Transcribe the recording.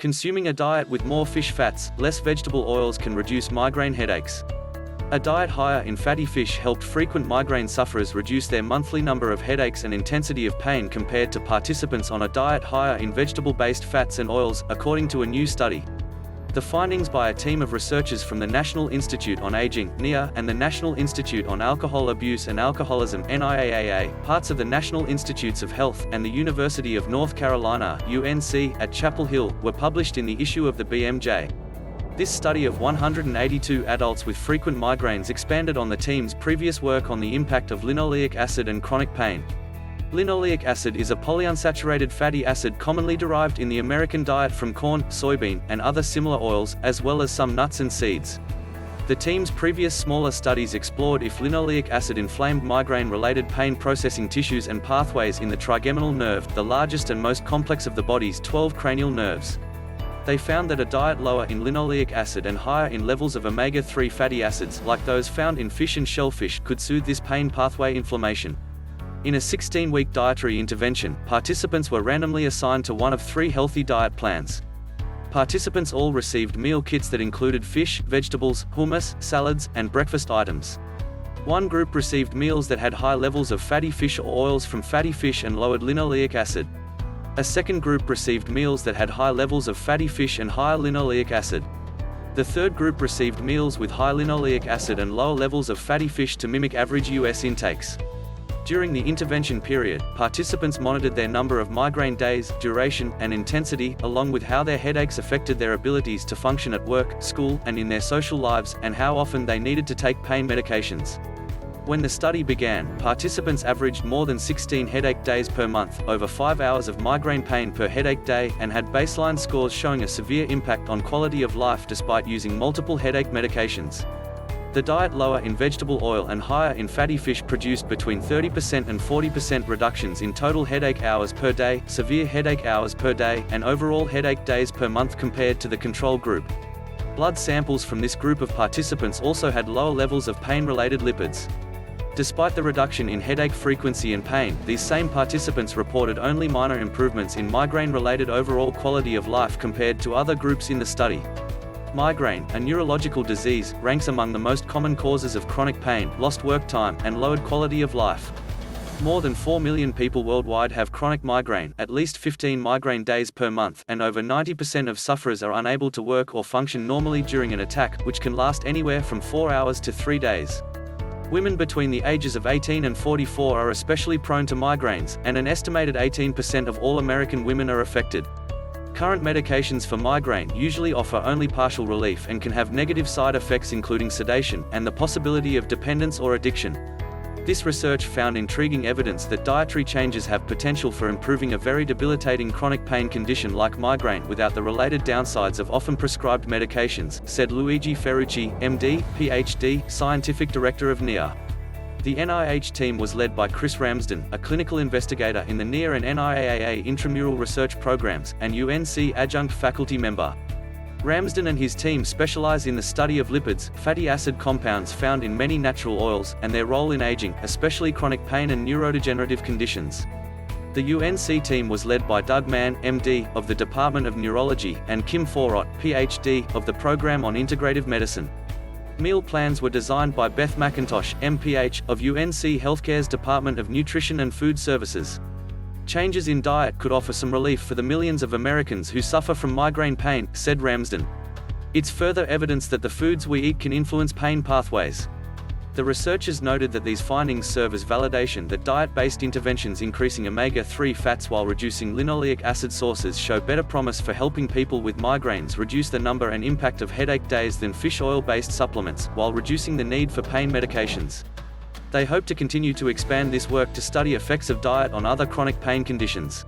Consuming a diet with more fish fats, less vegetable oils can reduce migraine headaches. A diet higher in fatty fish helped frequent migraine sufferers reduce their monthly number of headaches and intensity of pain compared to participants on a diet higher in vegetable-based fats and oils, according to a new study. The findings by a team of researchers from the National Institute on Aging (NIA) and the National Institute on Alcohol Abuse and Alcoholism (NIAAA), parts of the National Institutes of Health, and the University of North Carolina (UNC) at Chapel Hill, were published in the issue of the BMJ. This study of 182 adults with frequent migraines expanded on the team's previous work on the impact of linoleic acid and chronic pain. Linoleic acid is a polyunsaturated fatty acid commonly derived in the American diet from corn, soybean, and other similar oils, as well as some nuts and seeds. The team's previous smaller studies explored if linoleic acid inflamed migraine-related pain processing tissues and pathways in the trigeminal nerve, the largest and most complex of the body's 12 cranial nerves. They found that a diet lower in linoleic acid and higher in levels of omega-3 fatty acids, like those found in fish and shellfish, could soothe this pain pathway inflammation. In a 16-week dietary intervention, participants were randomly assigned to one of 3 healthy diet plans. Participants all received meal kits that included fish, vegetables, hummus, salads, and breakfast items. One group received meals that had high levels of fatty fish or oils from fatty fish and lowered linoleic acid. A second group received meals that had high levels of fatty fish and higher linoleic acid. The third group received meals with high linoleic acid and lower levels of fatty fish to mimic average U.S. intakes. During the intervention period, participants monitored their number of migraine days, duration, and intensity, along with how their headaches affected their abilities to function at work, school, and in their social lives, and how often they needed to take pain medications. When the study began, participants averaged more than 16 headache days per month, over 5 hours of migraine pain per headache day, and had baseline scores showing a severe impact on quality of life despite using multiple headache medications. The diet lower in vegetable oil and higher in fatty fish produced between 30% and 40% reductions in total headache hours per day, severe headache hours per day, and overall headache days per month compared to the control group. Blood samples from this group of participants also had lower levels of pain-related lipids. Despite the reduction in headache frequency and pain, these same participants reported only minor improvements in migraine-related overall quality of life compared to other groups in the study. Migraine, a neurological disease, ranks among the most common causes of chronic pain, lost work time, and lowered quality of life. More than 4 million people worldwide have chronic migraine, at least 15 migraine days per month, and over 90% of sufferers are unable to work or function normally during an attack, which can last anywhere from 4 hours to 3 days. Women between the ages of 18 and 44 are especially prone to migraines, and an estimated 18% of all American women are affected. Current medications for migraine usually offer only partial relief and can have negative side effects including sedation, and the possibility of dependence or addiction. This research found intriguing evidence that dietary changes have potential for improving a very debilitating chronic pain condition like migraine without the related downsides of often prescribed medications, said Luigi Ferrucci, MD, PhD, Scientific Director of NIA. The NIH team was led by Chris Ramsden, a clinical investigator in the NIA and NIAAA intramural research programs, and UNC adjunct faculty member. Ramsden and his team specialize in the study of lipids, fatty acid compounds found in many natural oils, and their role in aging, especially chronic pain and neurodegenerative conditions. The UNC team was led by Doug Mann, MD, of the Department of Neurology, and Kim Forott, PhD, of the Program on Integrative Medicine. Meal plans were designed by Beth McIntosh, MPH, of UNC Healthcare's Department of Nutrition and Food Services. Changes in diet could offer some relief for the millions of Americans who suffer from migraine pain, said Ramsden. It's further evidence that the foods we eat can influence pain pathways. The researchers noted that these findings serve as validation that diet-based interventions increasing omega-3 fats while reducing linoleic acid sources show better promise for helping people with migraines reduce the number and impact of headache days than fish oil-based supplements, while reducing the need for pain medications. They hope to continue to expand this work to study effects of diet on other chronic pain conditions.